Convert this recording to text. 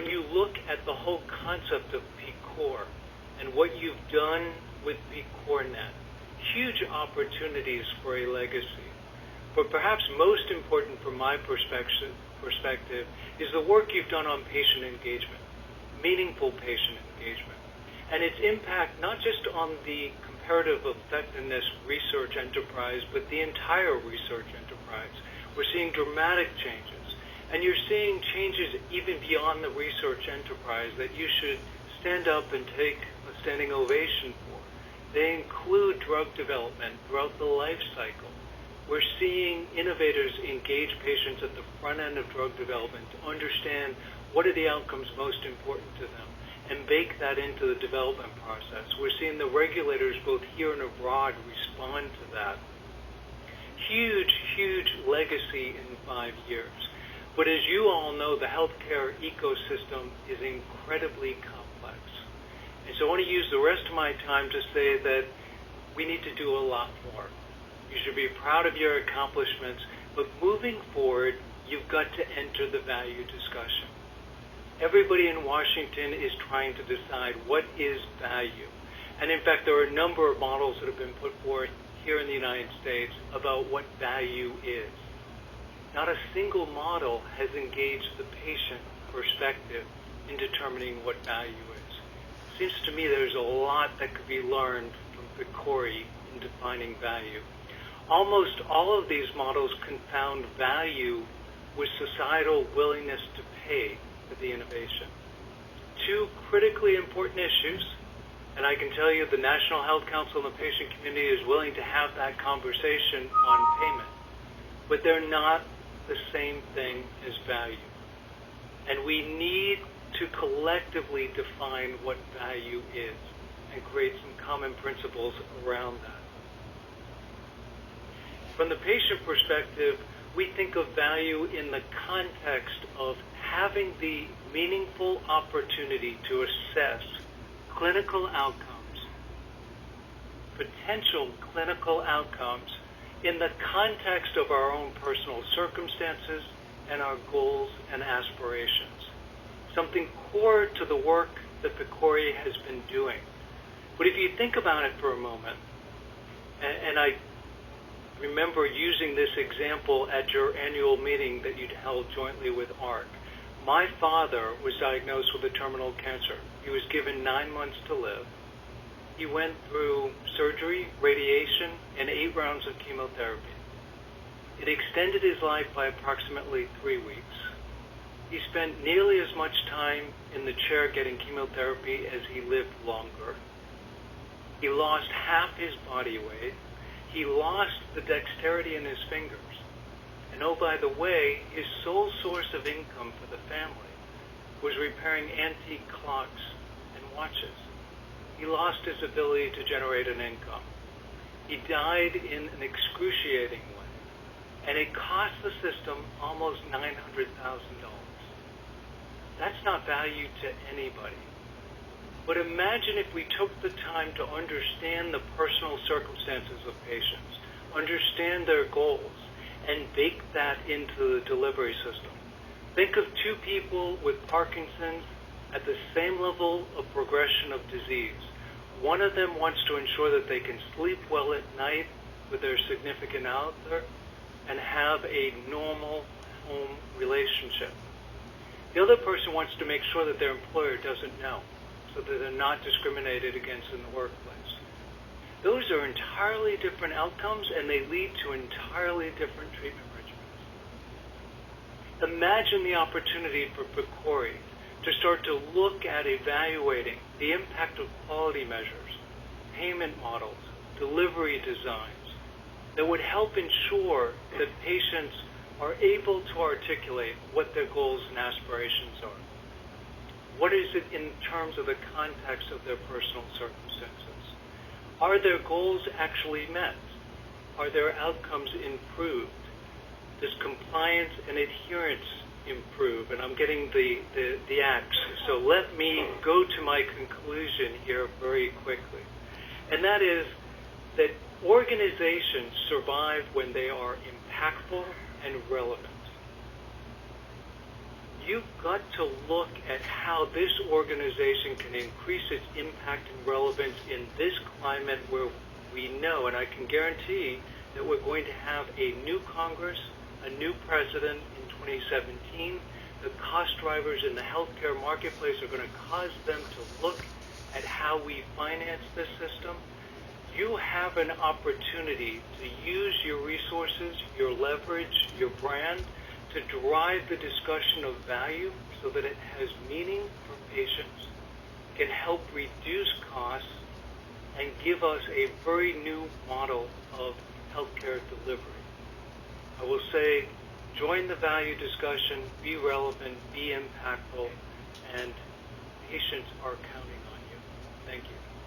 when you look at the whole concept of PCOR and what you've done with PCORnet, huge opportunities for a legacy. But perhaps most important from my perspective is the work you've done on patient engagement, meaningful patient engagement, and its impact not just on the comparative effectiveness research enterprise, but the entire research enterprise. We're seeing dramatic changes, and you're seeing changes even beyond the research enterprise that you should stand up and take a standing ovation for. They include drug development throughout the life cycle. We're seeing innovators engage patients at the front end of drug development to understand what are the outcomes most important to them and bake that into the development process. We're seeing the regulators both here and abroad respond to that. Huge, huge legacy in 5 years. But as you all know, the healthcare ecosystem is incredibly complex. And so I want to use the rest of my time to say that we need to do a lot more. You should be proud of your accomplishments, but moving forward, you've got to enter the value discussion. Everybody in Washington is trying to decide what is value. And in fact, there are a number of models that have been put forth here in the United States about what value is. Not a single model has engaged the patient perspective in determining what value is. It seems to me there's a lot that could be learned from PCORI in defining value. Almost all of these models confound value with societal willingness to pay for the innovation. Two critically important issues, and I can tell you the National Health Council and the patient community is willing to have that conversation on payment, but they're not the same thing as value. And we need to collectively define what value is and create some common principles around that. From the patient perspective, we think of value in the context of having the meaningful opportunity to assess clinical outcomes, potential clinical outcomes, in the context of our own personal circumstances and our goals and aspirations. Something core to the work that PCORI has been doing. But if you think about it for a moment, and I remember using this example at your annual meeting that you'd held jointly with ARC. My father was diagnosed with a terminal cancer. He was given 9 months to live. He went through surgery, radiation, and 8 rounds of chemotherapy. It extended his life by approximately 3 weeks. He spent nearly as much time in the chair getting chemotherapy as he lived longer. He lost half his body weight. He lost the dexterity in his fingers. And oh, by the way, his sole source of income for the family was repairing antique clocks and watches. He lost his ability to generate an income. He died in an excruciating way. And it cost the system almost $900,000. That's not value to anybody. But imagine if we took the time to understand the personal circumstances of patients, understand their goals, and bake that into the delivery system. Think of 2 people with Parkinson's at the same level of progression of disease. One of them wants to ensure that they can sleep well at night with their significant other and have a normal home relationship. The other person wants to make sure that their employer doesn't know, so that they're not discriminated against in the workplace. Those are entirely different outcomes, and they lead to entirely different treatment regimens. Imagine the opportunity for PCORI to start to look at evaluating the impact of quality measures, payment models, delivery designs that would help ensure that patients are able to articulate what their goals and aspirations are. What is it in terms of the context of their personal circumstances? Are their goals actually met? Are their outcomes improved? Does compliance and adherence improve? And I'm getting the axe. So let me go to my conclusion here very quickly. And that is that organizations survive when they are impactful and relevant. you've got to look at how this organization can increase its impact and relevance in this climate where we know, and I can guarantee, that we're going to have a new Congress, a new president in 2017. The cost drivers in the healthcare marketplace are going to cause them to look at how we finance this system. You have an opportunity to use your resources, your leverage, your brand, to drive the discussion of value so that it has meaning for patients, can help reduce costs, and give us a very new model of healthcare delivery. I will say, join the value discussion, be relevant, be impactful, and patients are counting on you. Thank you.